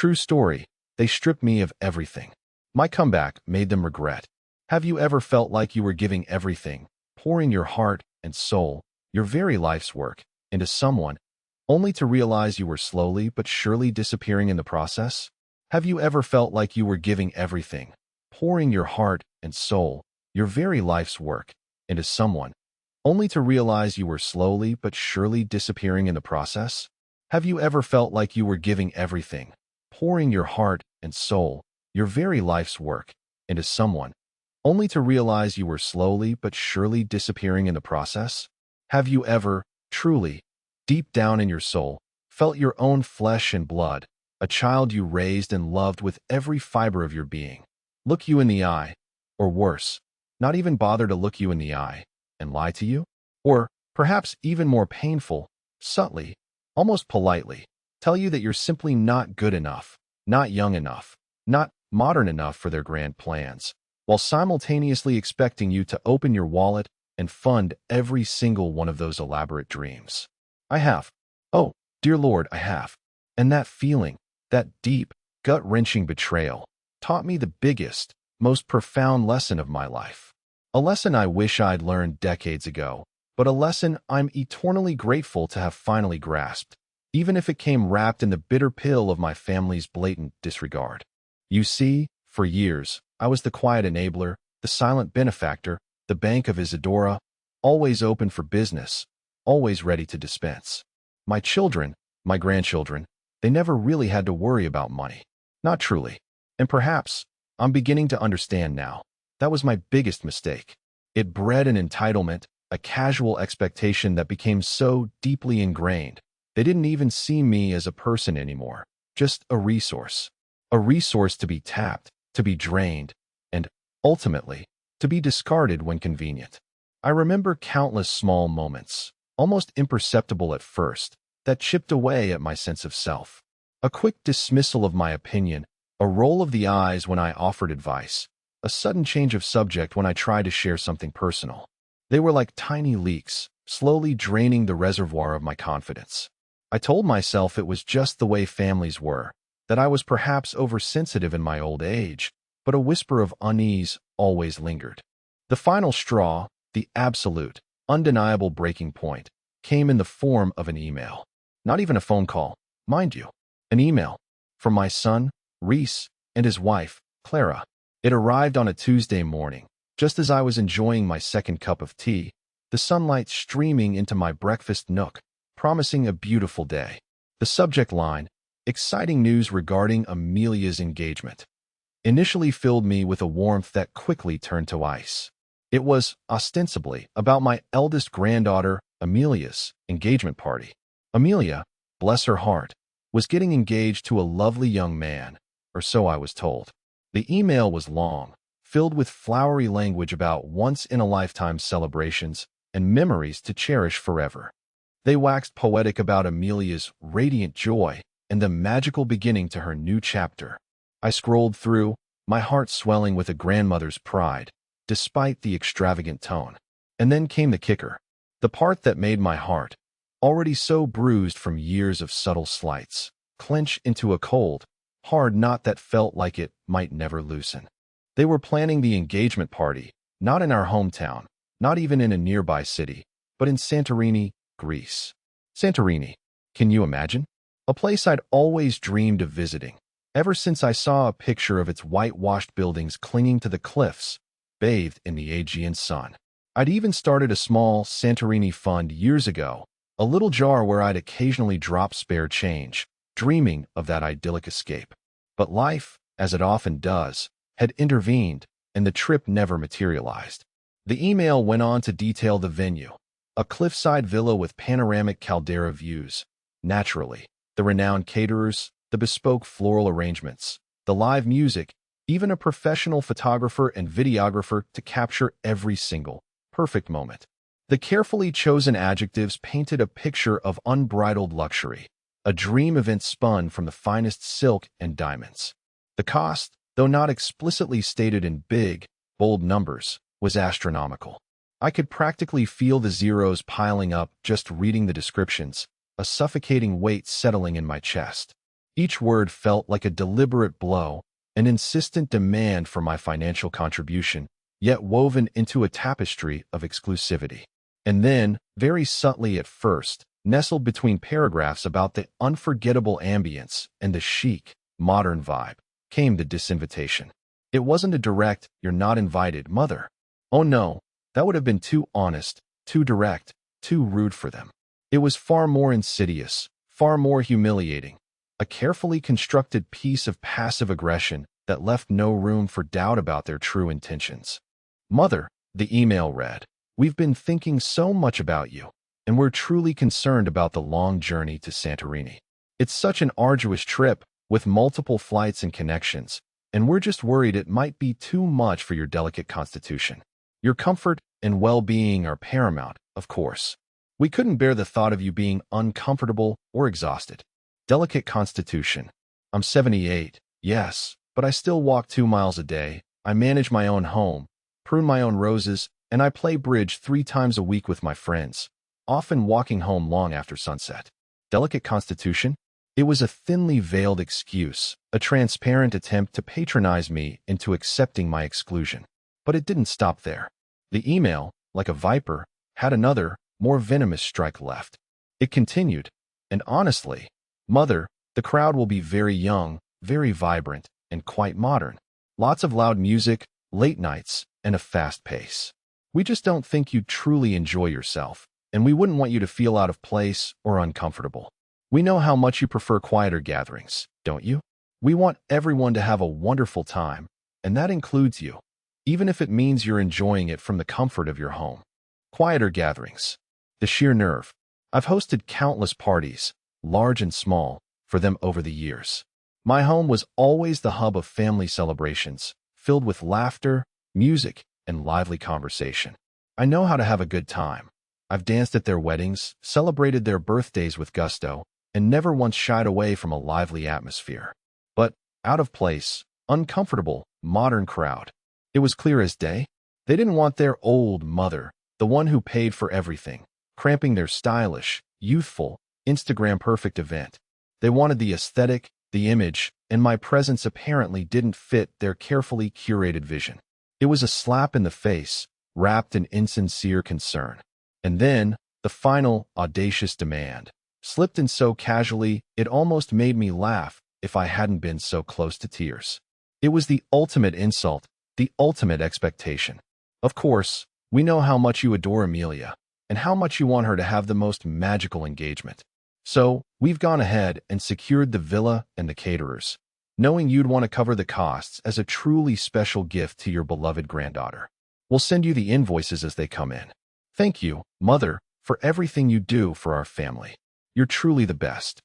True story, they stripped me of everything. My comeback made them regret. Have you ever felt like you were giving everything, pouring your heart and soul, your very life's work, into someone, only to realize you were slowly but surely disappearing in the process? Have you ever felt like you were giving everything, pouring your heart and soul, your very life's work, into someone, only to realize you were slowly but surely disappearing in the process? Have you ever felt like you were giving everything, pouring your heart and soul, your very life's work, into someone, only to realize you were slowly but surely disappearing in the process? Have you ever, truly, deep down in your soul, felt your own flesh and blood, a child you raised and loved with every fiber of your being, look you in the eye, or worse, not even bother to look you in the eye, and lie to you? Or, perhaps even more painful, subtly, almost politely, tell you that you're simply not good enough, not young enough, not modern enough for their grand plans, while simultaneously expecting you to open your wallet and fund every single one of those elaborate dreams. I have. Oh, dear Lord, I have. And that feeling, that deep, gut-wrenching betrayal, taught me the biggest, most profound lesson of my life. A lesson I wish I'd learned decades ago, but a lesson I'm eternally grateful to have finally grasped, even if it came wrapped in the bitter pill of my family's blatant disregard. You see, for years, I was the quiet enabler, the silent benefactor, the Bank of Isadora, always open for business, always ready to dispense. My children, my grandchildren, they never really had to worry about money. Not truly. And perhaps, I'm beginning to understand now, that was my biggest mistake. It bred an entitlement, a casual expectation that became so deeply ingrained, they didn't even see me as a person anymore, just a resource. A resource to be tapped, to be drained, and, ultimately, to be discarded when convenient. I remember countless small moments, almost imperceptible at first, that chipped away at my sense of self. A quick dismissal of my opinion, a roll of the eyes when I offered advice, a sudden change of subject when I tried to share something personal. They were like tiny leaks, slowly draining the reservoir of my confidence. I told myself it was just the way families were, that I was perhaps oversensitive in my old age, but a whisper of unease always lingered. The final straw, the absolute, undeniable breaking point, came in the form of an email. Not even a phone call, mind you. An email. From my son, Reese, and his wife, Clara. It arrived on a Tuesday morning, just as I was enjoying my second cup of tea, the sunlight streaming into my breakfast nook, promising a beautiful day. The subject line, exciting news regarding Amelia's engagement, initially filled me with a warmth that quickly turned to ice. It was, ostensibly, about my eldest granddaughter, Amelia's, engagement party. Amelia, bless her heart, was getting engaged to a lovely young man, or so I was told. The email was long, filled with flowery language about once-in-a-lifetime celebrations and memories to cherish forever. They waxed poetic about Amelia's radiant joy and the magical beginning to her new chapter. I scrolled through, my heart swelling with a grandmother's pride, despite the extravagant tone. And then came the kicker, the part that made my heart, already so bruised from years of subtle slights, clench into a cold, hard knot that felt like it might never loosen. They were planning the engagement party, not in our hometown, not even in a nearby city, but in Santorini, Greece. Santorini, can you imagine? A place I'd always dreamed of visiting, ever since I saw a picture of its whitewashed buildings clinging to the cliffs, bathed in the Aegean sun. I'd even started a small Santorini fund years ago, a little jar where I'd occasionally drop spare change, dreaming of that idyllic escape. But life, as it often does, had intervened, and the trip never materialized. The email went on to detail the venue, a cliffside villa with panoramic caldera views. Naturally, the renowned caterers, the bespoke floral arrangements, the live music, even a professional photographer and videographer to capture every single, perfect moment. The carefully chosen adjectives painted a picture of unbridled luxury, a dream event spun from the finest silk and diamonds. The cost, though not explicitly stated in big, bold numbers, was astronomical. I could practically feel the zeros piling up just reading the descriptions, a suffocating weight settling in my chest. Each word felt like a deliberate blow, an insistent demand for my financial contribution, yet woven into a tapestry of exclusivity. And then, very subtly at first, nestled between paragraphs about the unforgettable ambience and the chic, modern vibe, came the disinvitation. It wasn't a direct, "You're not invited, mother." Oh no, that would have been too honest, too direct, too rude for them. It was far more insidious, far more humiliating, a carefully constructed piece of passive aggression that left no room for doubt about their true intentions. "Mother," the email read, "we've been thinking so much about you, and we're truly concerned about the long journey to Santorini. It's such an arduous trip with multiple flights and connections, and we're just worried it might be too much for your delicate constitution. Your comfort and well-being are paramount, of course. We couldn't bear the thought of you being uncomfortable or exhausted." Delicate constitution. I'm 78, yes, but I still walk 2 miles a day. I manage my own home, prune my own roses, and I play bridge 3 times a week with my friends, often walking home long after sunset. Delicate constitution? It was a thinly veiled excuse, a transparent attempt to patronize me into accepting my exclusion. But it didn't stop there. The email, like a viper, had another, more venomous strike left. It continued, and honestly, "Mother, the crowd will be very young, very vibrant, and quite modern. Lots of loud music, late nights, and a fast pace. We just don't think you'd truly enjoy yourself, and we wouldn't want you to feel out of place or uncomfortable. We know how much you prefer quieter gatherings, don't you? We want everyone to have a wonderful time, and that includes you, even if it means you're enjoying it from the comfort of your home." Quieter gatherings. The sheer nerve. I've hosted countless parties, large and small, for them over the years. My home was always the hub of family celebrations, filled with laughter, music, and lively conversation. I know how to have a good time. I've danced at their weddings, celebrated their birthdays with gusto, and never once shied away from a lively atmosphere. But out of place, uncomfortable, modern crowd. It was clear as day. They didn't want their old mother, the one who paid for everything, cramping their stylish, youthful, Instagram-perfect event. They wanted the aesthetic, the image, and my presence apparently didn't fit their carefully curated vision. It was a slap in the face, wrapped in insincere concern. And then, the final, audacious demand, slipped in so casually it almost made me laugh if I hadn't been so close to tears. It was the ultimate insult, the ultimate expectation. "Of course, we know how much you adore Amelia, and how much you want her to have the most magical engagement. So, we've gone ahead and secured the villa and the caterers, knowing you'd want to cover the costs as a truly special gift to your beloved granddaughter. We'll send you the invoices as they come in. Thank you, Mother, for everything you do for our family. You're truly the best."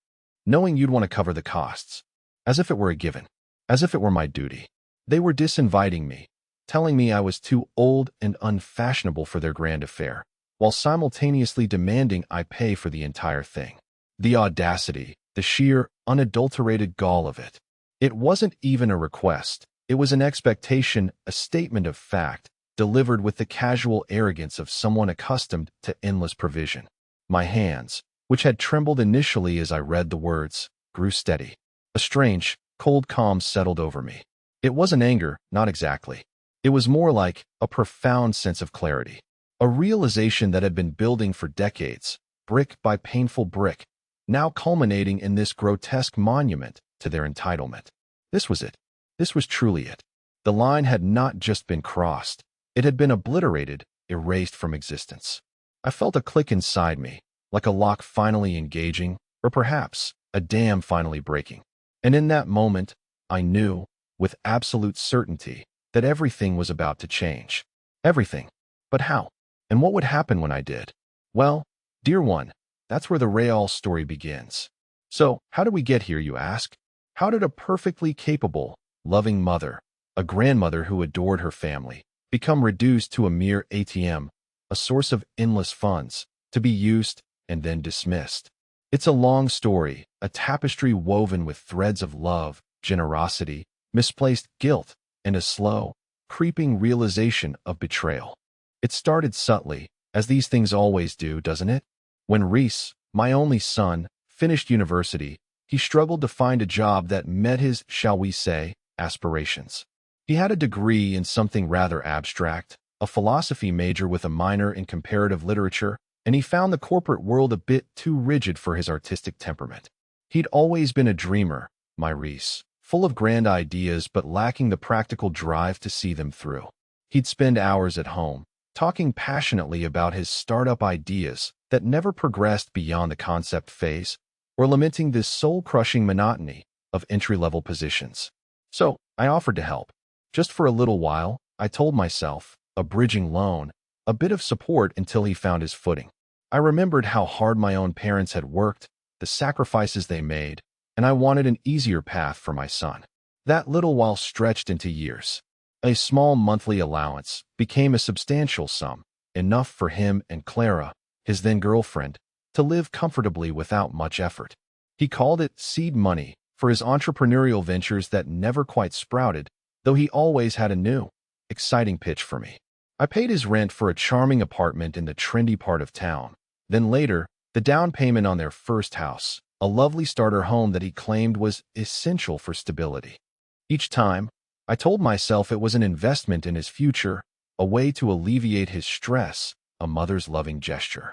Knowing you'd want to cover the costs. As if it were a given. As if it were my duty. They were disinviting me, telling me I was too old and unfashionable for their grand affair, while simultaneously demanding I pay for the entire thing. The audacity, the sheer, unadulterated gall of it. It wasn't even a request. It was an expectation, a statement of fact, delivered with the casual arrogance of someone accustomed to endless provision. My hands, which had trembled initially as I read the words, grew steady. A strange, cold calm settled over me. It wasn't anger, not exactly. It was more like a profound sense of clarity. A realization that had been building for decades, brick by painful brick, now culminating in this grotesque monument to their entitlement. This was it. This was truly it. The line had not just been crossed. It had been obliterated, erased from existence. I felt a click inside me, like a lock finally engaging, or perhaps a dam finally breaking. And in that moment, I knew, with absolute certainty, that everything was about to change. Everything. But how? And what would happen when I did? Well, dear one, that's where the Real story begins. So, how did we get here, you ask? How did a perfectly capable, loving mother, a grandmother who adored her family, become reduced to a mere ATM, a source of endless funds, to be used and then dismissed? It's a long story, a tapestry woven with threads of love, generosity, misplaced guilt, and a slow, creeping realization of betrayal. It started subtly, as these things always do, doesn't it? When Reese, my only son, finished university, He struggled to find a job that met his, shall we say, aspirations. He had a degree in something rather abstract, a philosophy major with a minor in comparative literature, and he found the corporate world a bit too rigid for his artistic temperament. He'd always been a dreamer, my Reese, full of grand ideas but lacking the practical drive to see them through. He'd spend hours at home, talking passionately about his startup ideas that never progressed beyond the concept phase, or lamenting this soul-crushing monotony of entry-level positions. So, I offered to help. Just for a little while, I told myself, a bridging loan, a bit of support until he found his footing. I remembered how hard my own parents had worked, the sacrifices they made, and I wanted an easier path for my son. That little while stretched into years. A small monthly allowance became a substantial sum, enough for him and Clara, his then-girlfriend, to live comfortably without much effort. He called it seed money for his entrepreneurial ventures that never quite sprouted, though he always had a new, exciting pitch for me. I paid his rent for a charming apartment in the trendy part of town. Then later, the down payment on their first house, a lovely starter home that he claimed was essential for stability. Each time, I told myself it was an investment in his future, a way to alleviate his stress, a mother's loving gesture.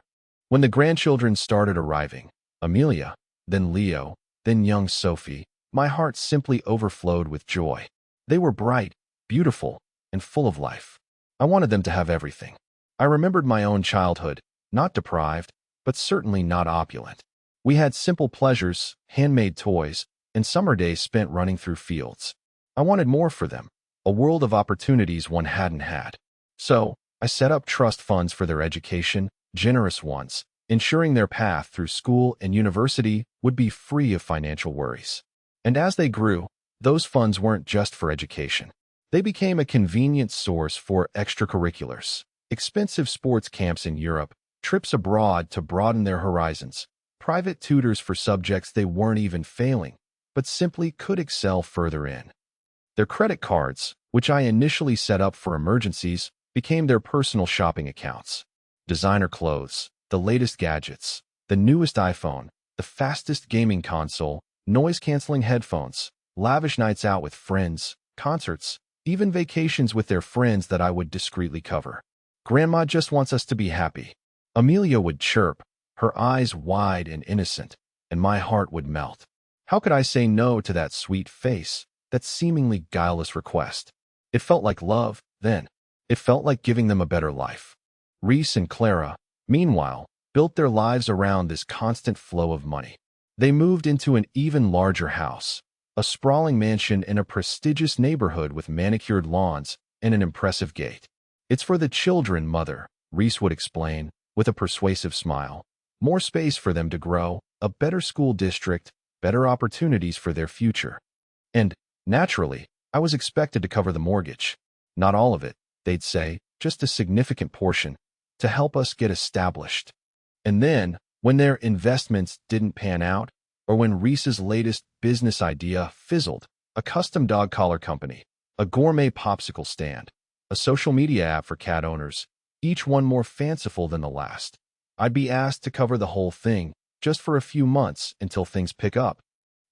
When the grandchildren started arriving, Amelia, then Leo, then young Sophie, my heart simply overflowed with joy. They were bright, beautiful, and full of life. I wanted them to have everything. I remembered my own childhood, not deprived, but certainly not opulent. We had simple pleasures, handmade toys, and summer days spent running through fields. I wanted more for them, a world of opportunities one hadn't had. So, I set up trust funds for their education, generous ones, ensuring their path through school and university would be free of financial worries. And as they grew, those funds weren't just for education. They became a convenient source for extracurriculars, expensive sports camps in Europe, trips abroad to broaden their horizons, private tutors for subjects they weren't even failing, but simply could excel further in. Their credit cards, which I initially set up for emergencies, became their personal shopping accounts. Designer clothes, the latest gadgets, the newest iPhone, the fastest gaming console, noise-canceling headphones, lavish nights out with friends, concerts, even vacations with their friends that I would discreetly cover. Grandma just wants us to be happy. Amelia would chirp, her eyes wide and innocent, and my heart would melt. How could I say no to that sweet face, that seemingly guileless request? It felt like love, then. It felt like giving them a better life. Reese and Clara, meanwhile, built their lives around this constant flow of money. They moved into an even larger house, a sprawling mansion in a prestigious neighborhood with manicured lawns and an impressive gate. It's for the children, Mother, Reese would explain, with a persuasive smile. More space for them to grow, a better school district, better opportunities for their future. And, naturally, I was expected to cover the mortgage. Not all of it, they'd say, just a significant portion, to help us get established. And then, when their investments didn't pan out, or when Reese's latest business idea fizzled, a custom dog collar company, a gourmet popsicle stand, a social media app for cat owners, each one more fanciful than the last, I'd be asked to cover the whole thing, just for a few months until things pick up.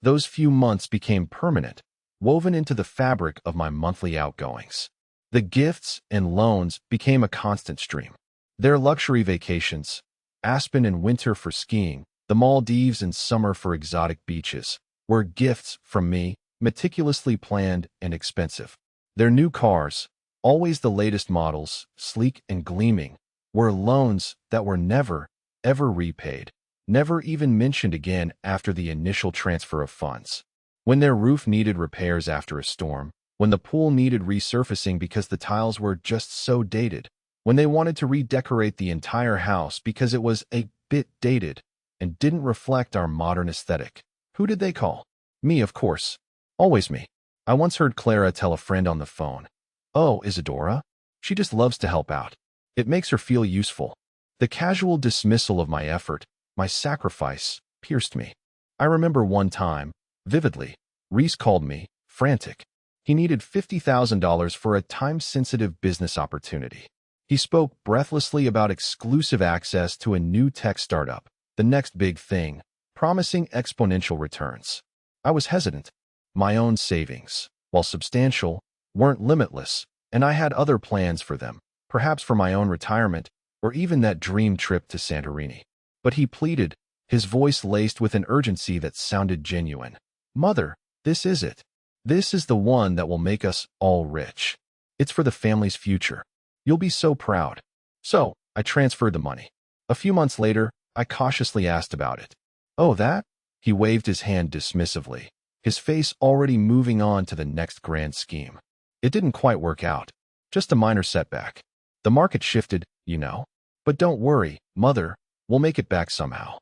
Those few months became permanent, woven into the fabric of my monthly outgoings. The gifts and loans became a constant stream. Their luxury vacations, Aspen in winter for skiing, the Maldives in summer for exotic beaches, were gifts from me, meticulously planned and expensive. Their new cars, always the latest models, sleek and gleaming, were loans that were never, ever repaid, never even mentioned again after the initial transfer of funds. When their roof needed repairs after a storm, when the pool needed resurfacing because the tiles were just so dated, when they wanted to redecorate the entire house because it was a bit dated and didn't reflect our modern aesthetic, who did they call? Me, of course. Always me. I once heard Clara tell a friend on the phone, "Oh, Isadora? She just loves to help out. It makes her feel useful." The casual dismissal of my effort, my sacrifice, pierced me. I remember one time, vividly, Reese called me, frantic. He needed $50,000 for a time-sensitive business opportunity. He spoke breathlessly about exclusive access to a new tech startup, the next big thing, promising exponential returns. I was hesitant. My own savings, while substantial, weren't limitless, and I had other plans for them, perhaps for my own retirement, or even that dream trip to Santorini. But he pleaded, his voice laced with an urgency that sounded genuine. Mother, this is it. This is the one that will make us all rich. It's for the family's future. You'll be so proud. So, I transferred the money. A few months later, I cautiously asked about it. Oh, that? He waved his hand dismissively, his face already moving on to the next grand scheme. It didn't quite work out. Just a minor setback. The market shifted, you know. But don't worry, Mother, we'll make it back somehow.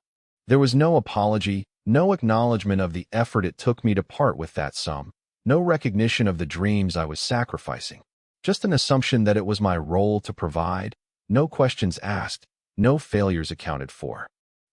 There was no apology, no acknowledgement of the effort it took me to part with that sum, no recognition of the dreams I was sacrificing. Just an assumption that it was my role to provide, no questions asked, no failures accounted for.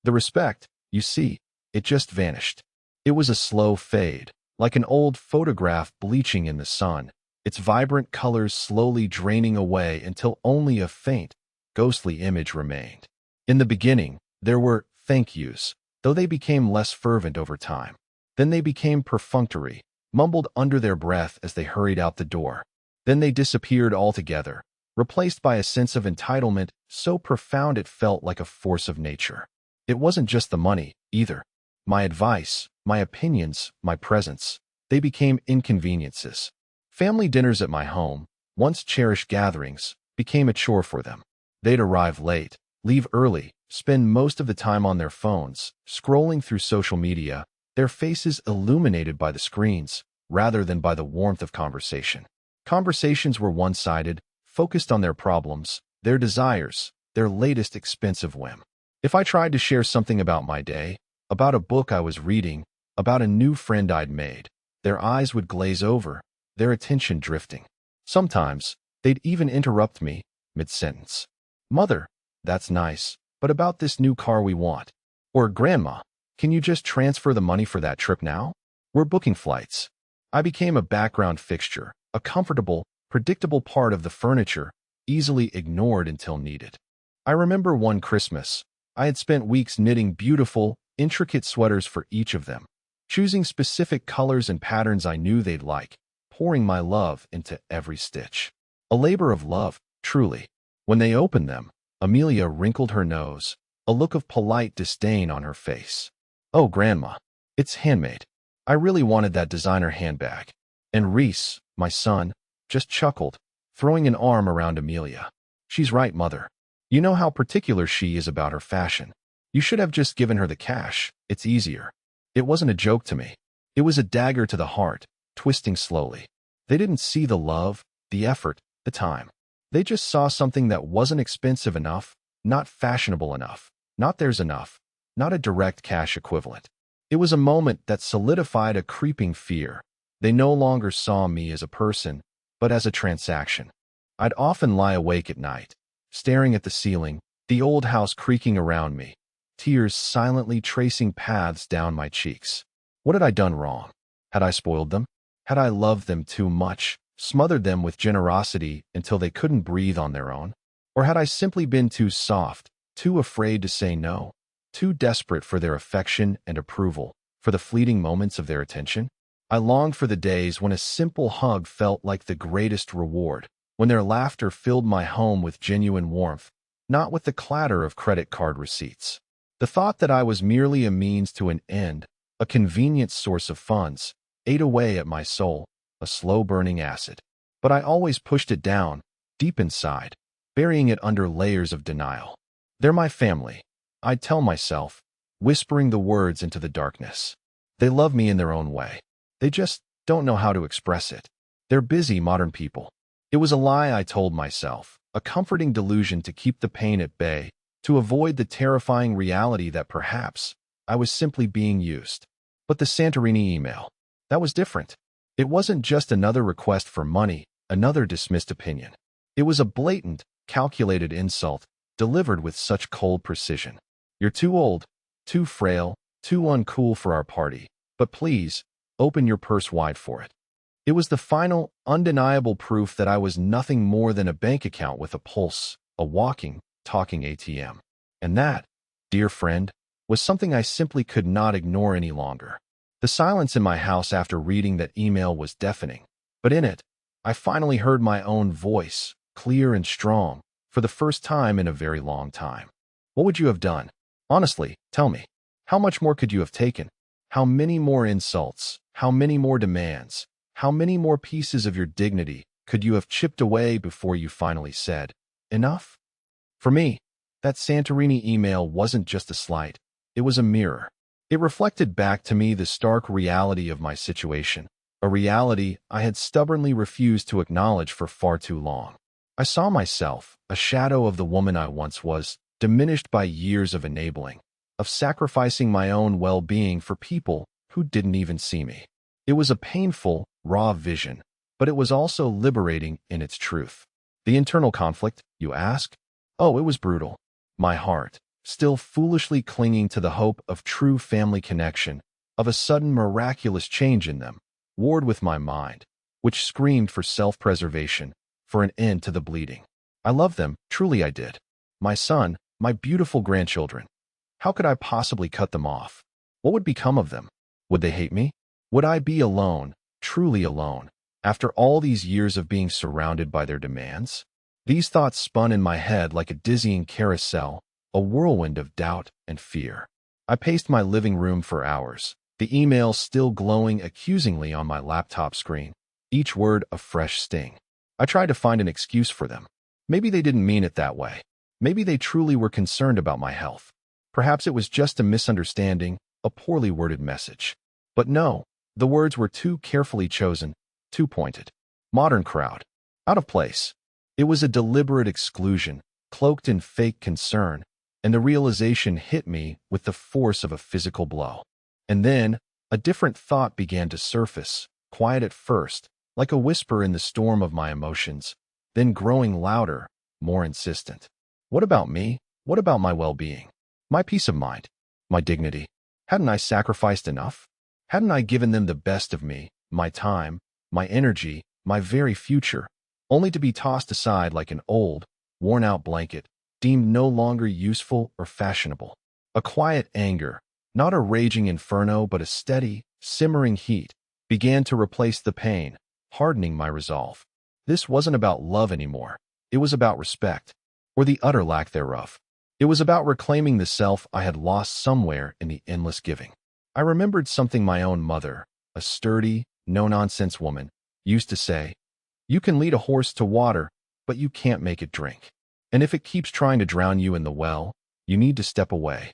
The respect, you see, it just vanished. It was a slow fade, like an old photograph bleaching in the sun, its vibrant colors slowly draining away until only a faint, ghostly image remained. In the beginning, there were thank yous, though they became less fervent over time. Then they became perfunctory, mumbled under their breath as they hurried out the door. Then they disappeared altogether, replaced by a sense of entitlement so profound it felt like a force of nature. It wasn't just the money, either. My advice, my opinions, my presence, they became inconveniences. Family dinners at my home, once cherished gatherings, became a chore for them. They'd arrive late, leave early, spend most of the time on their phones, scrolling through social media, their faces illuminated by the screens, rather than by the warmth of conversation. Conversations were one-sided, focused on their problems, their desires, their latest expensive whim. If I tried to share something about my day, about a book I was reading, about a new friend I'd made, their eyes would glaze over, their attention drifting. Sometimes, they'd even interrupt me, mid-sentence. Mother, that's nice, but about this new car we want. Or, Grandma, can you just transfer the money for that trip now? We're booking flights. I became a background fixture, a comfortable, predictable part of the furniture, easily ignored until needed. I remember one Christmas, I had spent weeks knitting beautiful, intricate sweaters for each of them, choosing specific colors and patterns I knew they'd like, pouring my love into every stitch. A labor of love, truly. When they opened them, Amelia wrinkled her nose, a look of polite disdain on her face. Oh, Grandma, it's handmade. I really wanted that designer handbag. And Reese, my son, just chuckled, throwing an arm around Amelia. She's right, Mother. You know how particular she is about her fashion. You should have just given her the cash. It's easier. It wasn't a joke to me. It was a dagger to the heart, twisting slowly. They didn't see the love, the effort, the time. They just saw something that wasn't expensive enough, not fashionable enough, not theirs enough, not a direct cash equivalent. It was a moment that solidified a creeping fear. They no longer saw me as a person, but as a transaction. I'd often lie awake at night, staring at the ceiling, the old house creaking around me, tears silently tracing paths down my cheeks. What had I done wrong? Had I spoiled them? Had I loved them too much, smothered them with generosity until they couldn't breathe on their own? Or had I simply been too soft, too afraid to say no, too desperate for their affection and approval, for the fleeting moments of their attention? I longed for the days when a simple hug felt like the greatest reward, when their laughter filled my home with genuine warmth, not with the clatter of credit card receipts. The thought that I was merely a means to an end, a convenient source of funds, ate away at my soul, a slow-burning acid. But I always pushed it down, deep inside, burying it under layers of denial. They're my family, I'd tell myself, whispering the words into the darkness. They love me in their own way. They just don't know how to express it. They're busy modern people. It was a lie I told myself, a comforting delusion to keep the pain at bay, to avoid the terrifying reality that perhaps I was simply being used. But the Santorini email, that was different. It wasn't just another request for money, another dismissed opinion. It was a blatant, calculated insult, delivered with such cold precision. You're too old, too frail, too uncool for our party, but please, open your purse wide for it. It was the final, undeniable proof that I was nothing more than a bank account with a pulse, a walking, talking ATM. And that, dear friend, was something I simply could not ignore any longer. The silence in my house after reading that email was deafening, but in it, I finally heard my own voice, clear and strong, for the first time in a very long time. What would you have done? Honestly, tell me. How much more could you have taken? How many more insults? How many more demands? How many more pieces of your dignity could you have chipped away before you finally said, enough? For me, that Santorini email wasn't just a slight. It was a mirror. It reflected back to me the stark reality of my situation, a reality I had stubbornly refused to acknowledge for far too long. I saw myself, a shadow of the woman I once was, diminished by years of enabling, of sacrificing my own well-being for people who didn't even see me. It was a painful, raw vision, but it was also liberating in its truth. The internal conflict, you ask? Oh, it was brutal. My heart, still foolishly clinging to the hope of true family connection, of a sudden miraculous change in them, warred with my mind, which screamed for self-preservation, for an end to the bleeding. I loved them, truly I did. My son, my beautiful grandchildren. How could I possibly cut them off? What would become of them? Would they hate me? Would I be alone, truly alone, after all these years of being surrounded by their demands? These thoughts spun in my head like a dizzying carousel, a whirlwind of doubt and fear. I paced my living room for hours, the email still glowing accusingly on my laptop screen, each word a fresh sting. I tried to find an excuse for them. Maybe they didn't mean it that way. Maybe they truly were concerned about my health. Perhaps it was just a misunderstanding, a poorly worded message. But no, the words were too carefully chosen, too pointed. Modern crowd. Out of place. It was a deliberate exclusion, cloaked in fake concern, and the realization hit me with the force of a physical blow. And then, a different thought began to surface, quiet at first, like a whisper in the storm of my emotions, then growing louder, more insistent. What about me? What about my well-being? My peace of mind? My dignity? Hadn't I sacrificed enough? Hadn't I given them the best of me, my time, my energy, my very future, only to be tossed aside like an old, worn-out blanket, deemed no longer useful or fashionable? A quiet anger, not a raging inferno but a steady, simmering heat, began to replace the pain, hardening my resolve. This wasn't about love anymore. It was about respect, or the utter lack thereof. It was about reclaiming the self I had lost somewhere in the endless giving. I remembered something my own mother, a sturdy, no-nonsense woman, used to say. You can lead a horse to water, but you can't make it drink. And if it keeps trying to drown you in the well, you need to step away.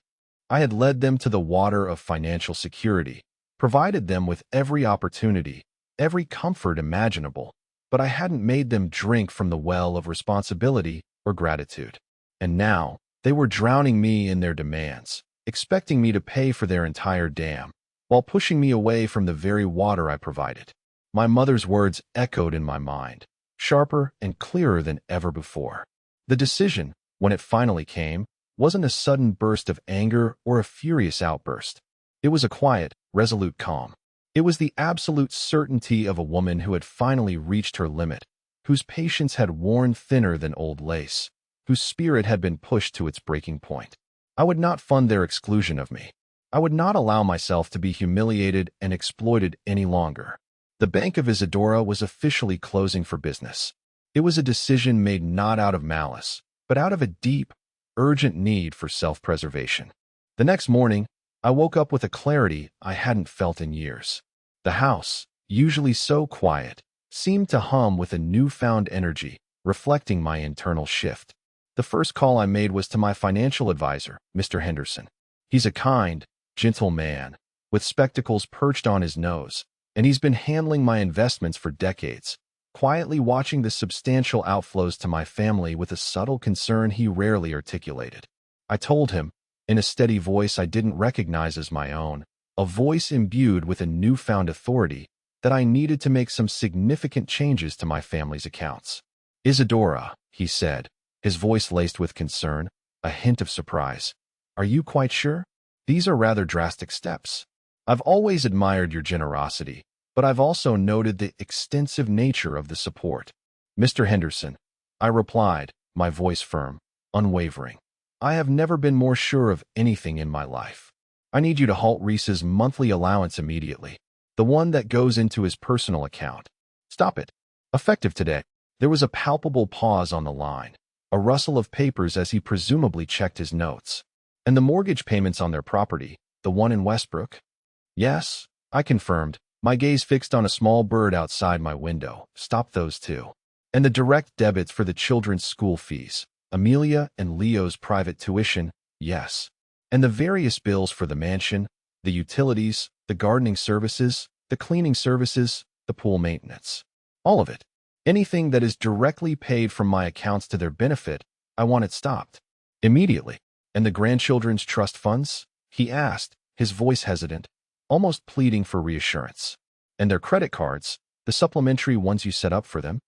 I had led them to the water of financial security, provided them with every opportunity, every comfort imaginable, but I hadn't made them drink from the well of responsibility or gratitude. And now, they were drowning me in their demands, expecting me to pay for their entire dam, while pushing me away from the very water I provided. My mother's words echoed in my mind, sharper and clearer than ever before. The decision, when it finally came, wasn't a sudden burst of anger or a furious outburst. It was a quiet, resolute calm. It was the absolute certainty of a woman who had finally reached her limit, whose patience had worn thinner than old lace, whose spirit had been pushed to its breaking point. I would not fund their exclusion of me. I would not allow myself to be humiliated and exploited any longer. The Bank of Isadora was officially closing for business. It was a decision made not out of malice, but out of a deep, urgent need for self-preservation. The next morning, I woke up with a clarity I hadn't felt in years. The house, usually so quiet, seemed to hum with a newfound energy, reflecting my internal shift. The first call I made was to my financial advisor, Mr. Henderson. He's a kind, gentle man, with spectacles perched on his nose, and he's been handling my investments for decades, quietly watching the substantial outflows to my family with a subtle concern he rarely articulated. I told him, in a steady voice I didn't recognize as my own, a voice imbued with a newfound authority, that I needed to make some significant changes to my family's accounts. Isadora, he said, his voice laced with concern, a hint of surprise. Are you quite sure? These are rather drastic steps. I've always admired your generosity, but I've also noted the extensive nature of the support. Mr. Henderson, I replied, my voice firm, unwavering. I have never been more sure of anything in my life. I need you to halt Reese's monthly allowance immediately. The one that goes into his personal account. Stop it. Effective today. There was a palpable pause on the line, a rustle of papers as he presumably checked his notes. And the mortgage payments on their property, the one in Westbrook? Yes, I confirmed, my gaze fixed on a small bird outside my window. Stop those too. And the direct debits for the children's school fees, Amelia and Leo's private tuition, yes. And the various bills for the mansion, the utilities, the gardening services, the cleaning services, the pool maintenance. All of it. Anything that is directly paid from my accounts to their benefit, I want it stopped. Immediately. And the grandchildren's trust funds? He asked, his voice hesitant, almost pleading for reassurance. And their credit cards, the supplementary ones you set up for them?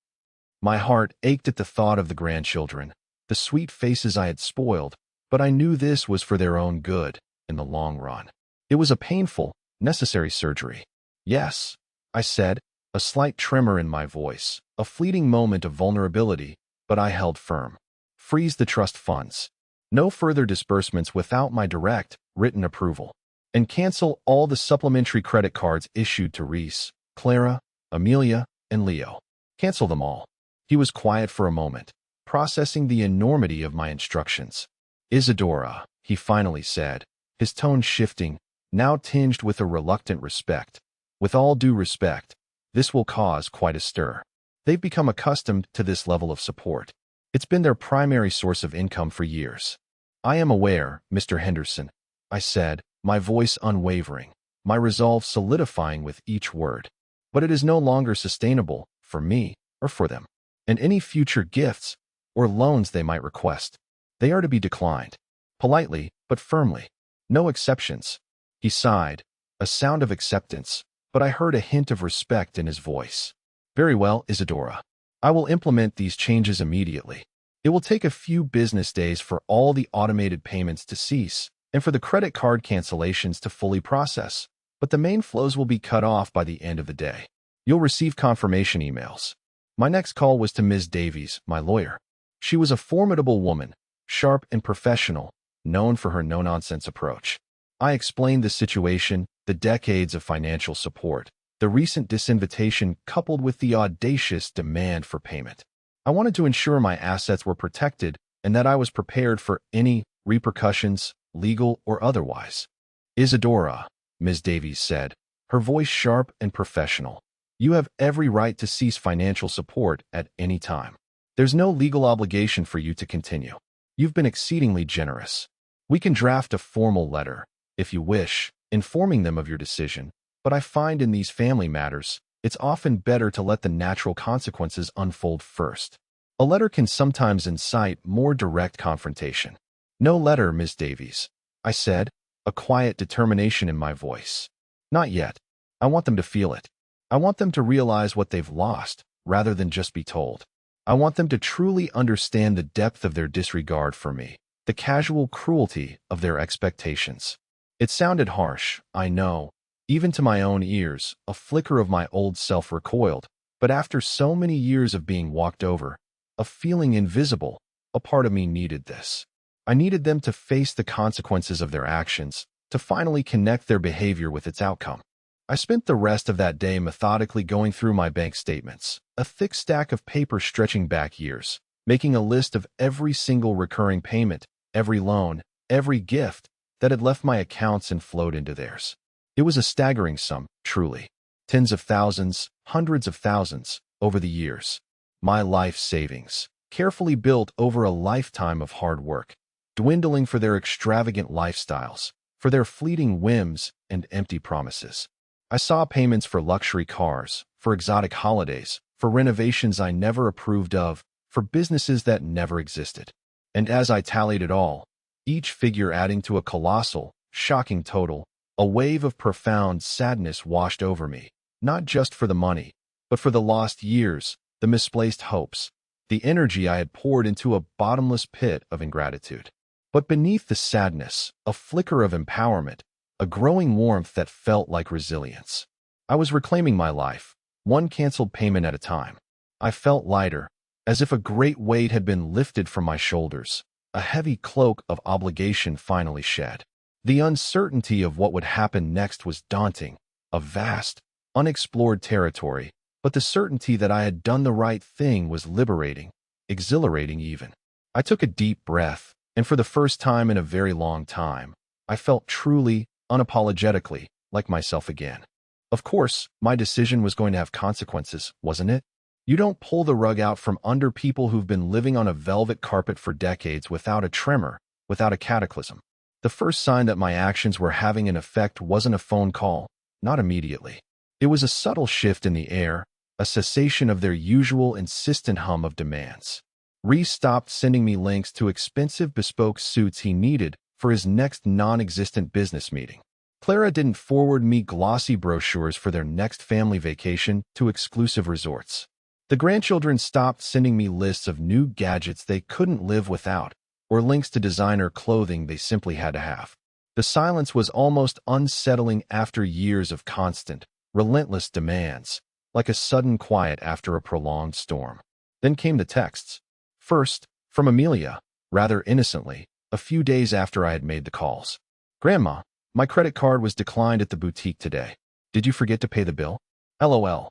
My heart ached at the thought of the grandchildren, the sweet faces I had spoiled, but I knew this was for their own good, in the long run. It was a painful, necessary surgery. Yes, I said, a slight tremor in my voice, a fleeting moment of vulnerability, but I held firm. Freeze the trust funds. No further disbursements without my direct, written approval. And cancel all the supplementary credit cards issued to Reese, Clara, Amelia, and Leo. Cancel them all. He was quiet for a moment, processing the enormity of my instructions. Isadora, he finally said, his tone shifting, now tinged with a reluctant respect. With all due respect, this will cause quite a stir. They've become accustomed to this level of support. It's been their primary source of income for years. I am aware, Mr. Henderson, I said, my voice unwavering, my resolve solidifying with each word. But it is no longer sustainable, for me, or for them. And any future gifts, or loans they might request, they are to be declined. Politely, but firmly. No exceptions. He sighed, a sound of acceptance, but I heard a hint of respect in his voice. Very well, Isadora. I will implement these changes immediately. It will take a few business days for all the automated payments to cease, and for the credit card cancellations to fully process, but the main flows will be cut off by the end of the day. You'll receive confirmation emails. My next call was to Ms. Davies, my lawyer. She was a formidable woman, sharp and professional, known for her no-nonsense approach. I explained the situation, the decades of financial support, the recent disinvitation coupled with the audacious demand for payment. I wanted to ensure my assets were protected and that I was prepared for any repercussions, legal or otherwise. Isadora, Ms. Davies said, her voice sharp and professional. You have every right to cease financial support at any time. There's no legal obligation for you to continue. You've been exceedingly generous. We can draft a formal letter, if you wish, informing them of your decision, but I find in these family matters, it's often better to let the natural consequences unfold first. A letter can sometimes incite more direct confrontation. No letter, Ms. Davies, I said, a quiet determination in my voice. Not yet. I want them to feel it. I want them to realize what they've lost, rather than just be told. I want them to truly understand the depth of their disregard for me, the casual cruelty of their expectations. It sounded harsh, I know. Even to my own ears, a flicker of my old self recoiled, but after so many years of being walked over, of feeling invisible, a part of me needed this. I needed them to face the consequences of their actions, to finally connect their behavior with its outcome. I spent the rest of that day methodically going through my bank statements, a thick stack of paper stretching back years, making a list of every single recurring payment, every loan, every gift that had left my accounts and flowed into theirs. It was a staggering sum, truly. Tens of thousands, hundreds of thousands, over the years. My life savings, carefully built over a lifetime of hard work, dwindling for their extravagant lifestyles, for their fleeting whims and empty promises. I saw payments for luxury cars, for exotic holidays, for renovations I never approved of, for businesses that never existed. And as I tallied it all, each figure adding to a colossal, shocking total, a wave of profound sadness washed over me, not just for the money, but for the lost years, the misplaced hopes, the energy I had poured into a bottomless pit of ingratitude. But beneath the sadness, a flicker of empowerment, a growing warmth that felt like resilience. I was reclaiming my life, one canceled payment at a time. I felt lighter, as if a great weight had been lifted from my shoulders, a heavy cloak of obligation finally shed. The uncertainty of what would happen next was daunting, a vast, unexplored territory, but the certainty that I had done the right thing was liberating, exhilarating even. I took a deep breath, and for the first time in a very long time, I felt truly, unapologetically, like myself again. Of course, my decision was going to have consequences, wasn't it? You don't pull the rug out from under people who've been living on a velvet carpet for decades without a tremor, without a cataclysm. The first sign that my actions were having an effect wasn't a phone call, not immediately. It was a subtle shift in the air, a cessation of their usual insistent hum of demands. Reese stopped sending me links to expensive bespoke suits he needed for his next non-existent business meeting. Clara didn't forward me glossy brochures for their next family vacation to exclusive resorts. The grandchildren stopped sending me lists of new gadgets they couldn't live without, or links to designer clothing they simply had to have. The silence was almost unsettling after years of constant, relentless demands, like a sudden quiet after a prolonged storm. Then came the texts. First, from Amelia, rather innocently, a few days after I had made the calls. "Grandma, my credit card was declined at the boutique today. Did you forget to pay the bill? LOL."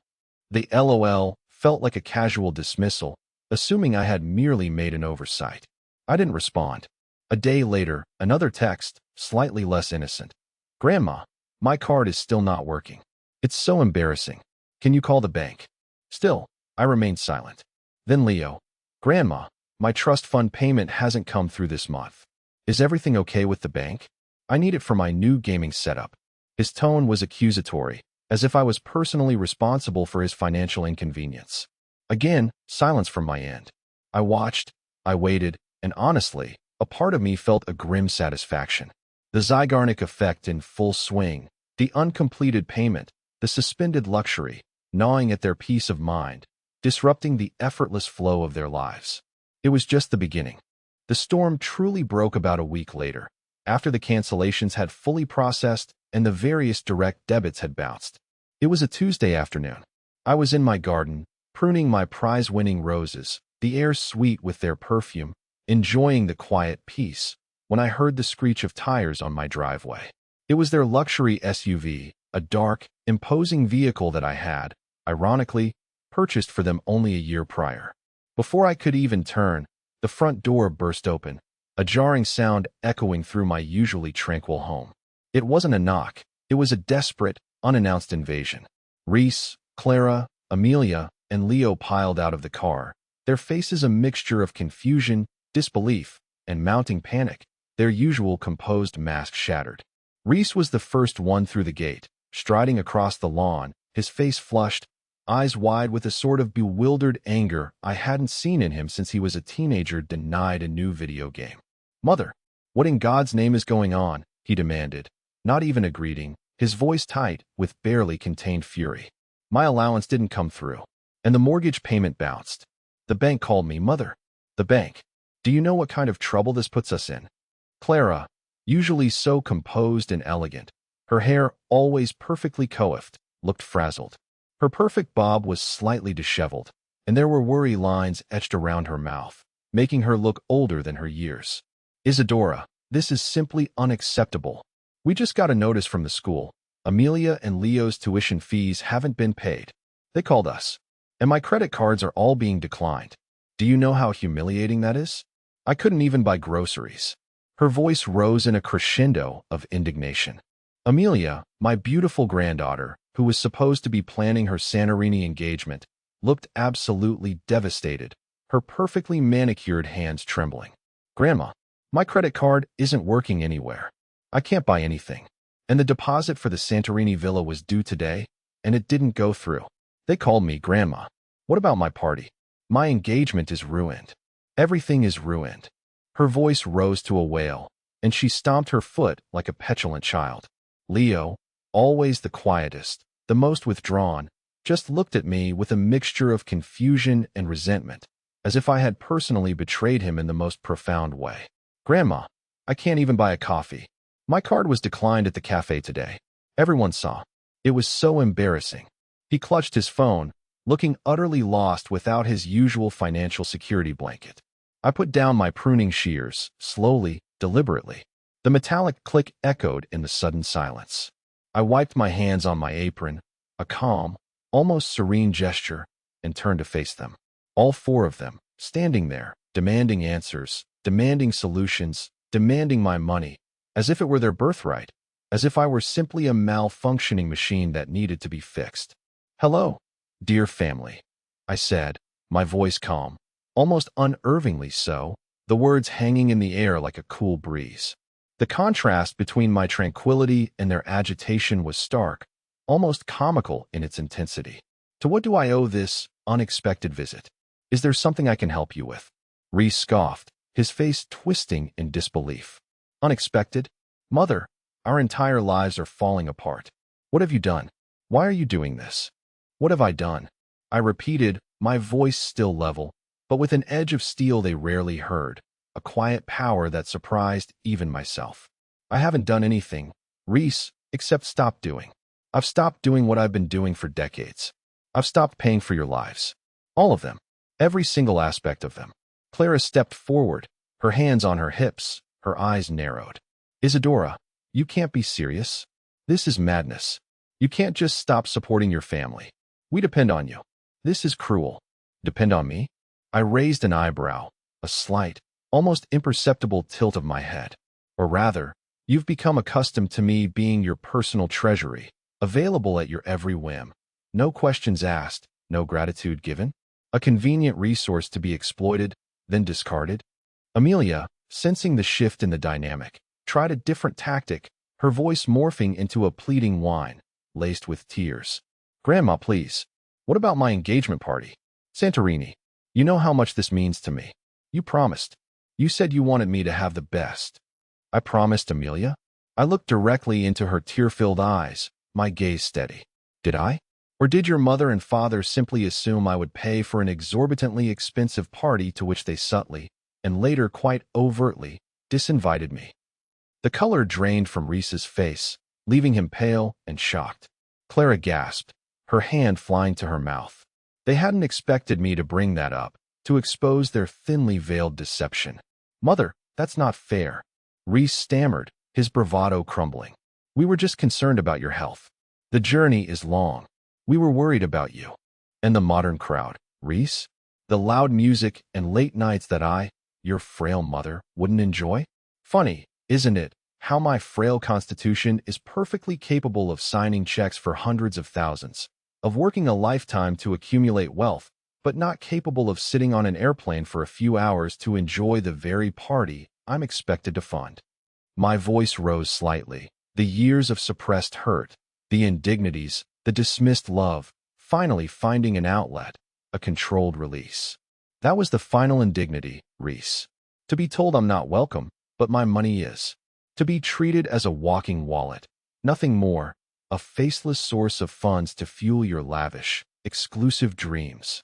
The LOL felt like a casual dismissal, assuming I had merely made an oversight. I didn't respond. A day later, another text, slightly less innocent. "Grandma, my card is still not working. It's so embarrassing. Can you call the bank?" Still, I remained silent. Then Leo. "Grandma, my trust fund payment hasn't come through this month. Is everything okay with the bank? I need it for my new gaming setup." His tone was accusatory, as if I was personally responsible for his financial inconvenience. Again, silence from my end. I watched, I waited, and honestly, a part of me felt a grim satisfaction. The Zygarnik effect in full swing, the uncompleted payment, the suspended luxury, gnawing at their peace of mind, disrupting the effortless flow of their lives. It was just the beginning. The storm truly broke about a week later, after the cancellations had fully processed and the various direct debits had bounced. It was a Tuesday afternoon. I was in my garden, pruning my prize-winning roses, the air sweet with their perfume, enjoying the quiet peace, when I heard the screech of tires on my driveway. It was their luxury SUV, a dark, imposing vehicle that I had, ironically, purchased for them only a year prior. Before I could even turn, the front door burst open, a jarring sound echoing through my usually tranquil home. It wasn't a knock. It was a desperate, unannounced invasion. Reese, Clara, Amelia, and Leo piled out of the car, their faces a mixture of confusion, disbelief, and mounting panic, their usual composed mask shattered. Reese was the first one through the gate, striding across the lawn, his face flushed, eyes wide with a sort of bewildered anger I hadn't seen in him since he was a teenager denied a new video game. "Mother, what in God's name is going on?" he demanded, not even a greeting, his voice tight with barely contained fury. My allowance didn't come through, and the mortgage payment bounced. The bank called me. "Mother, the bank. Do you know what kind of trouble this puts us in?" Clara, usually so composed and elegant, her hair always perfectly coiffed, looked frazzled. Her perfect bob was slightly disheveled, and there were worry lines etched around her mouth, making her look older than her years. "Isadora, this is simply unacceptable. We just got a notice from the school. Amelia and Leo's tuition fees haven't been paid. They called us. And my credit cards are all being declined. Do you know how humiliating that is? I couldn't even buy groceries." Her voice rose in a crescendo of indignation. Amelia, my beautiful granddaughter, who was supposed to be planning her Santorini engagement, looked absolutely devastated, her perfectly manicured hands trembling. "Grandma, my credit card isn't working anywhere. I can't buy anything. And the deposit for the Santorini villa was due today, and it didn't go through. They called me. Grandma, what about my party? My engagement is ruined. Everything is ruined." Her voice rose to a wail, and she stomped her foot like a petulant child. Leo, always the quietest, the most withdrawn, just looked at me with a mixture of confusion and resentment, as if I had personally betrayed him in the most profound way. "Grandma, I can't even buy a coffee. My card was declined at the cafe today. Everyone saw. It was so embarrassing." He clutched his phone, looking utterly lost without his usual financial security blanket. I put down my pruning shears, slowly, deliberately. The metallic click echoed in the sudden silence. I wiped my hands on my apron, a calm, almost serene gesture, and turned to face them. All four of them, standing there, demanding answers, demanding solutions, demanding my money, as if it were their birthright, as if I were simply a malfunctioning machine that needed to be fixed. "Hello, dear family," I said, my voice calm, almost unnervingly so, the words hanging in the air like a cool breeze. The contrast between my tranquility and their agitation was stark, almost comical in its intensity. "To what do I owe this unexpected visit? Is there something I can help you with?" Reese scoffed, his face twisting in disbelief. "Unexpected? Mother, our entire lives are falling apart. What have you done? Why are you doing this?" "What have I done?" I repeated, my voice still level, but with an edge of steel they rarely heard, a quiet power that surprised even myself. "I haven't done anything, Reese, except stop doing. I've stopped doing what I've been doing for decades. I've stopped paying for your lives. All of them. Every single aspect of them." Clara stepped forward, her hands on her hips, her eyes narrowed. "Isadora, you can't be serious. This is madness. You can't just stop supporting your family. We depend on you. This is cruel." "Depend on me?" I raised an eyebrow, a slight, almost imperceptible tilt of my head. "Or rather, you've become accustomed to me being your personal treasury, available at your every whim. No questions asked, no gratitude given. A convenient resource to be exploited, then discarded." Amelia, sensing the shift in the dynamic, tried a different tactic, her voice morphing into a pleading whine, laced with tears. "Grandma, please. What about my engagement party? Santorini, you know how much this means to me. You promised. You said you wanted me to have the best." "I promised, Amelia?" I looked directly into her tear-filled eyes, my gaze steady. "Did I? Or did your mother and father simply assume I would pay for an exorbitantly expensive party to which they subtly, and later quite overtly, disinvited me?" The color drained from Reese's face, leaving him pale and shocked. Clara gasped, her hand flying to her mouth. They hadn't expected me to bring that up, to expose their thinly veiled deception. "Mother, that's not fair." Reese stammered, his bravado crumbling. "We were just concerned about your health. The journey is long. We were worried about you." "And the modern crowd, Reese? The loud music and late nights that your frail mother, wouldn't enjoy? Funny, isn't it, how my frail constitution is perfectly capable of signing checks for hundreds of thousands, of working a lifetime to accumulate wealth, but not capable of sitting on an airplane for a few hours to enjoy the very party I'm expected to fund." My voice rose slightly. The years of suppressed hurt, the indignities, the dismissed love, finally finding an outlet, a controlled release. That was the final indignity, Reese. To be told I'm not welcome, but my money is. To be treated as a walking wallet. Nothing more. A faceless source of funds to fuel your lavish, exclusive dreams.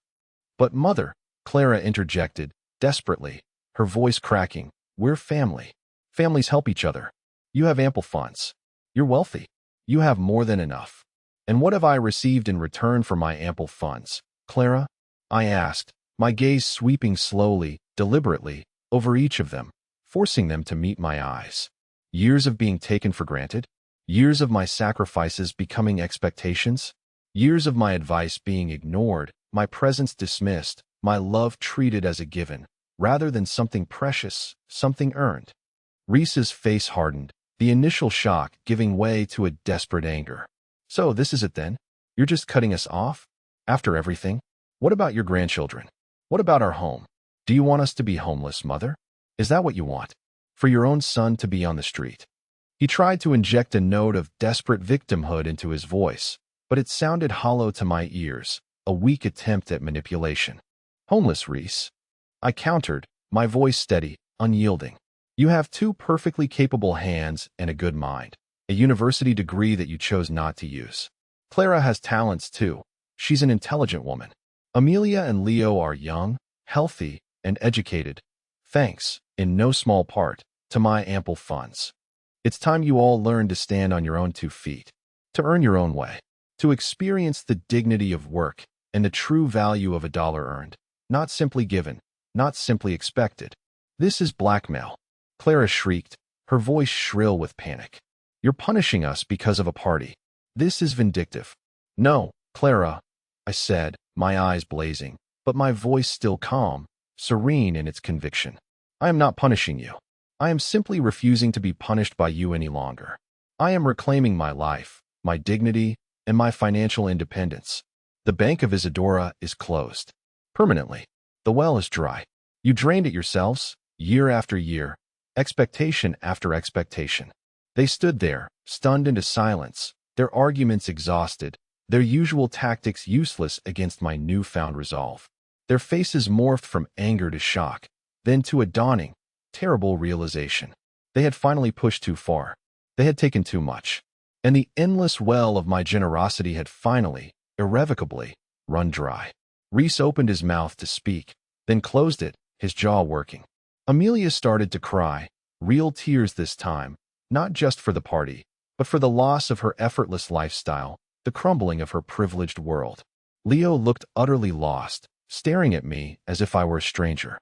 "But mother," Clara interjected, desperately, her voice cracking, "we're family. Families help each other. You have ample funds. You're wealthy. You have more than enough. And what have I received in return for my ample funds, Clara?" I asked, my gaze sweeping slowly, deliberately, over each of them, forcing them to meet my eyes. Years of being taken for granted? Years of my sacrifices becoming expectations? Years of my advice being ignored, my presence dismissed, my love treated as a given, rather than something precious, something earned? Reese's face hardened, the initial shock giving way to a desperate anger. "So this is it then? You're just cutting us off? After everything? What about your grandchildren? What about our home? Do you want us to be homeless, mother? Is that what you want? For your own son to be on the street?" He tried to inject a note of desperate victimhood into his voice, but it sounded hollow to my ears, a weak attempt at manipulation. "Homeless, Reese," I countered, my voice steady, unyielding. "You have two perfectly capable hands and a good mind, a university degree that you chose not to use. Clara has talents too. She's an intelligent woman. Amelia and Leo are young, healthy, and educated, thanks, in no small part, to my ample funds. It's time you all learned to stand on your own 2 feet, to earn your own way, to experience the dignity of work and the true value of a dollar earned, not simply given, not simply expected. This is blackmail. Clara shrieked, her voice shrill with panic. You're punishing us because of a party. This is vindictive. No, Clara, I said, my eyes blazing, but my voice still calm, serene in its conviction. I am not punishing you. I am simply refusing to be punished by you any longer. I am reclaiming my life, my dignity, and my financial independence. The Bank of Isidora is closed. Permanently. The well is dry. You drained it yourselves, year after year, expectation after expectation. They stood there, stunned into silence, their arguments exhausted, their usual tactics useless against my newfound resolve. Their faces morphed from anger to shock, then to a dawning, terrible realization. They had finally pushed too far. They had taken too much. And the endless well of my generosity had finally, irrevocably, run dry. Rhys opened his mouth to speak, then closed it, his jaw working. Amelia started to cry, real tears this time, not just for the party, but for the loss of her effortless lifestyle, the crumbling of her privileged world. Leo looked utterly lost, staring at me as if I were a stranger.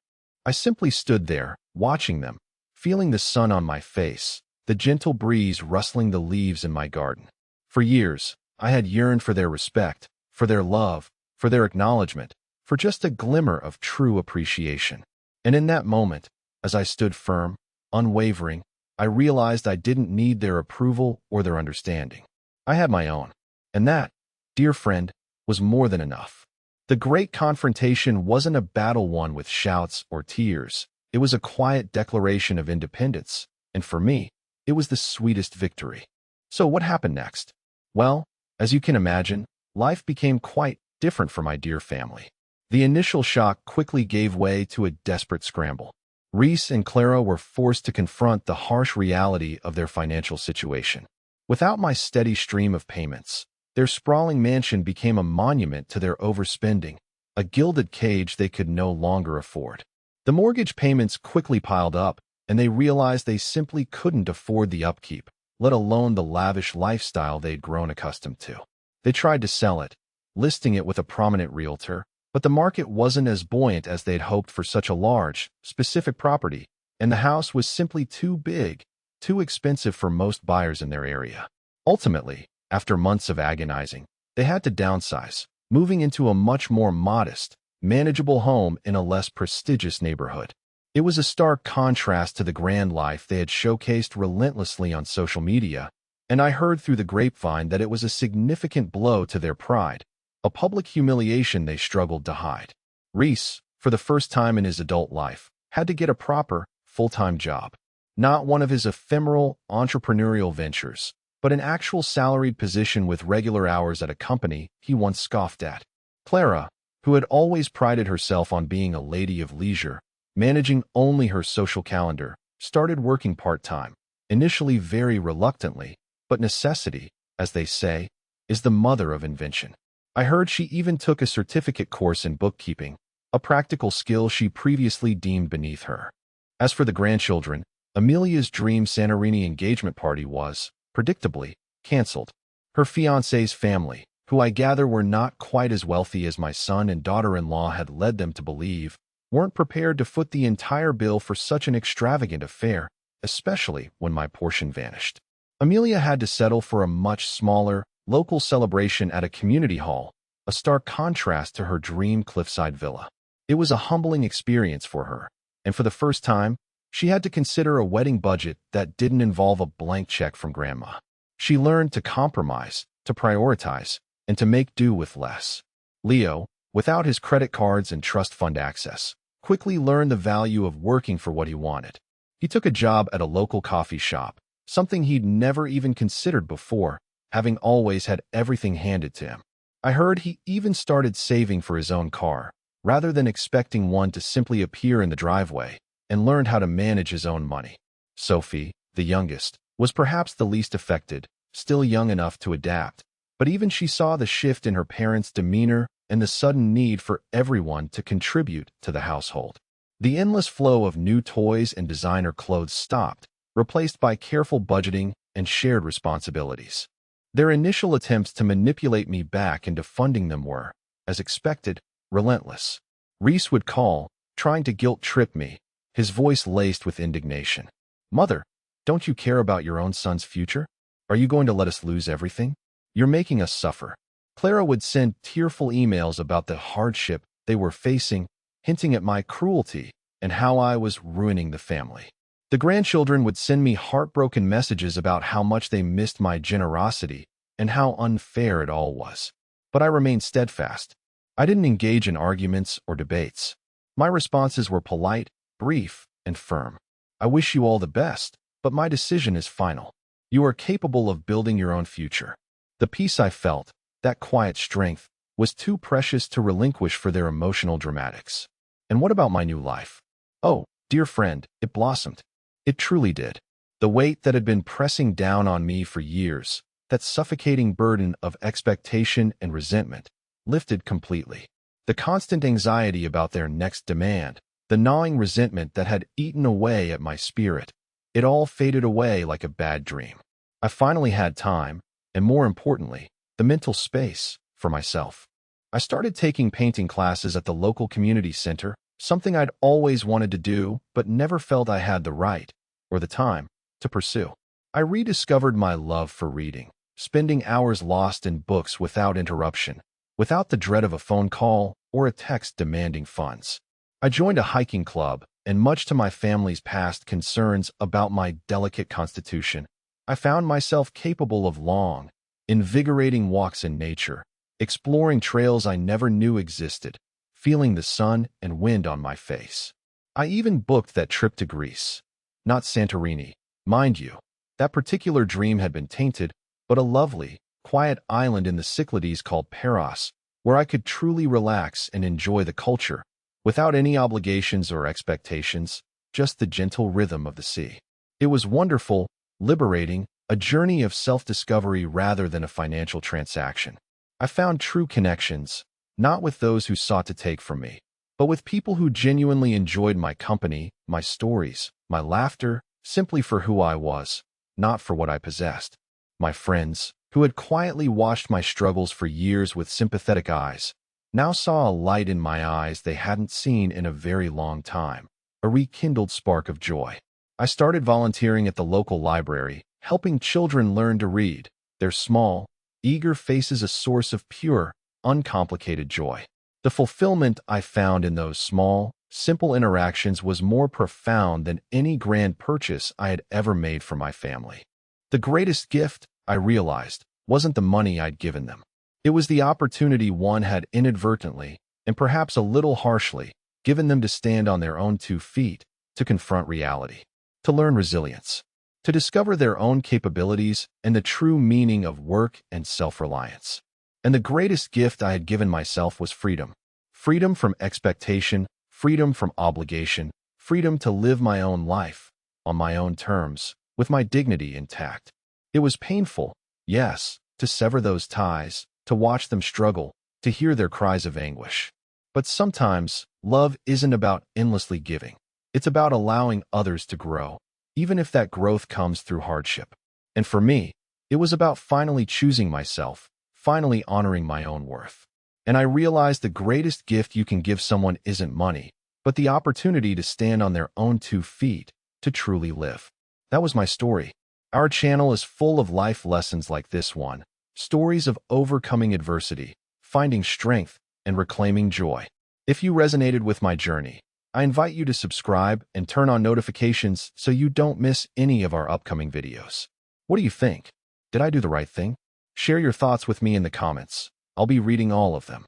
I simply stood there, watching them, feeling the sun on my face, the gentle breeze rustling the leaves in my garden. For years, I had yearned for their respect, for their love, for their acknowledgement, for just a glimmer of true appreciation. And in that moment, as I stood firm, unwavering, I realized I didn't need their approval or their understanding. I had my own. And that, dear friend, was more than enough. The great confrontation wasn't a battle won with shouts or tears. It was a quiet declaration of independence, and for me, it was the sweetest victory. So what happened next? Well, as you can imagine, life became quite different for my dear family. The initial shock quickly gave way to a desperate scramble. Rhys and Clara were forced to confront the harsh reality of their financial situation. Without my steady stream of payments, their sprawling mansion became a monument to their overspending, a gilded cage they could no longer afford. The mortgage payments quickly piled up, and they realized they simply couldn't afford the upkeep, let alone the lavish lifestyle they'd grown accustomed to. They tried to sell it, listing it with a prominent realtor, but the market wasn't as buoyant as they'd hoped for such a large, specific property, and the house was simply too big, too expensive for most buyers in their area. Ultimately, after months of agonizing, they had to downsize, moving into a much more modest, manageable home in a less prestigious neighborhood. It was a stark contrast to the grand life they had showcased relentlessly on social media, and I heard through the grapevine that it was a significant blow to their pride, a public humiliation they struggled to hide. Rhys, for the first time in his adult life, had to get a proper, full-time job. Not one of his ephemeral, entrepreneurial ventures, but an actual salaried position with regular hours at a company he once scoffed at. Clara, who had always prided herself on being a lady of leisure, managing only her social calendar, started working part-time, initially very reluctantly, but necessity, as they say, is the mother of invention. I heard she even took a certificate course in bookkeeping, a practical skill she previously deemed beneath her. As for the grandchildren, Amelia's dream Santorini engagement party was, predictably, cancelled. Her fiancé's family, who I gather were not quite as wealthy as my son and daughter-in-law had led them to believe, weren't prepared to foot the entire bill for such an extravagant affair, especially when my portion vanished. Amelia had to settle for a much smaller, local celebration at a community hall, a stark contrast to her dream cliffside villa. It was a humbling experience for her, and for the first time, she had to consider a wedding budget that didn't involve a blank check from Grandma. She learned to compromise, to prioritize, and to make do with less. Leo, without his credit cards and trust fund access, quickly learned the value of working for what he wanted. He took a job at a local coffee shop, something he'd never even considered before, having always had everything handed to him. I heard he even started saving for his own car, rather than expecting one to simply appear in the driveway, and learned how to manage his own money. Sophie, the youngest, was perhaps the least affected, still young enough to adapt, but even she saw the shift in her parents' demeanor and the sudden need for everyone to contribute to the household. The endless flow of new toys and designer clothes stopped, replaced by careful budgeting and shared responsibilities. Their initial attempts to manipulate me back into funding them were, as expected, relentless. Rhys would call, trying to guilt-trip me, his voice laced with indignation. "Mother, don't you care about your own son's future? Are you going to let us lose everything? You're making us suffer." Clara would send tearful emails about the hardship they were facing, hinting at my cruelty and how I was ruining the family. The grandchildren would send me heartbroken messages about how much they missed my generosity and how unfair it all was. But I remained steadfast. I didn't engage in arguments or debates. My responses were polite, brief, and firm. "I wish you all the best, but my decision is final. You are capable of building your own future." The peace I felt, that quiet strength, was too precious to relinquish for their emotional dramatics. And what about my new life? Oh, dear friend, it blossomed. It truly did. The weight that had been pressing down on me for years, that suffocating burden of expectation and resentment, lifted completely. The constant anxiety about their next demand, the gnawing resentment that had eaten away at my spirit, it all faded away like a bad dream. I finally had time, and more importantly, the mental space for myself. I started taking painting classes at the local community center, something I'd always wanted to do but never felt I had the right, or the time, to pursue. I rediscovered my love for reading, spending hours lost in books without interruption, without the dread of a phone call or a text demanding funds. I joined a hiking club, and much to my family's past concerns about my delicate constitution, I found myself capable of long, invigorating walks in nature, exploring trails I never knew existed, feeling the sun and wind on my face. I even booked that trip to Greece. Not Santorini, mind you. That particular dream had been tainted, but a lovely, quiet island in the Cyclades called Paros, where I could truly relax and enjoy the culture, without any obligations or expectations, just the gentle rhythm of the sea. It was wonderful, liberating, a journey of self-discovery rather than a financial transaction. I found true connections, not with those who sought to take from me, but with people who genuinely enjoyed my company, my stories, my laughter, simply for who I was, not for what I possessed. My friends, who had quietly watched my struggles for years with sympathetic eyes, now saw a light in my eyes they hadn't seen in a very long time, a rekindled spark of joy. I started volunteering at the local library, helping children learn to read, their small, eager faces a source of pure, uncomplicated joy. The fulfillment I found in those small, simple interactions was more profound than any grand purchase I had ever made for my family. The greatest gift, I realized, wasn't the money I'd given them. It was the opportunity one had inadvertently, and perhaps a little harshly, given them to stand on their own 2 feet, to confront reality, to learn resilience, to discover their own capabilities and the true meaning of work and self-reliance. And the greatest gift I had given myself was freedom. Freedom from expectation, freedom from obligation, freedom to live my own life, on my own terms, with my dignity intact. It was painful, yes, to sever those ties, to watch them struggle, to hear their cries of anguish. But sometimes, love isn't about endlessly giving. It's about allowing others to grow, even if that growth comes through hardship. And for me, it was about finally choosing myself, finally honoring my own worth. And I realized the greatest gift you can give someone isn't money, but the opportunity to stand on their own 2 feet, to truly live. That was my story. Our channel is full of life lessons like this one, stories of overcoming adversity, finding strength, and reclaiming joy. If you resonated with my journey, I invite you to subscribe and turn on notifications so you don't miss any of our upcoming videos. What do you think? Did I do the right thing? Share your thoughts with me in the comments. I'll be reading all of them.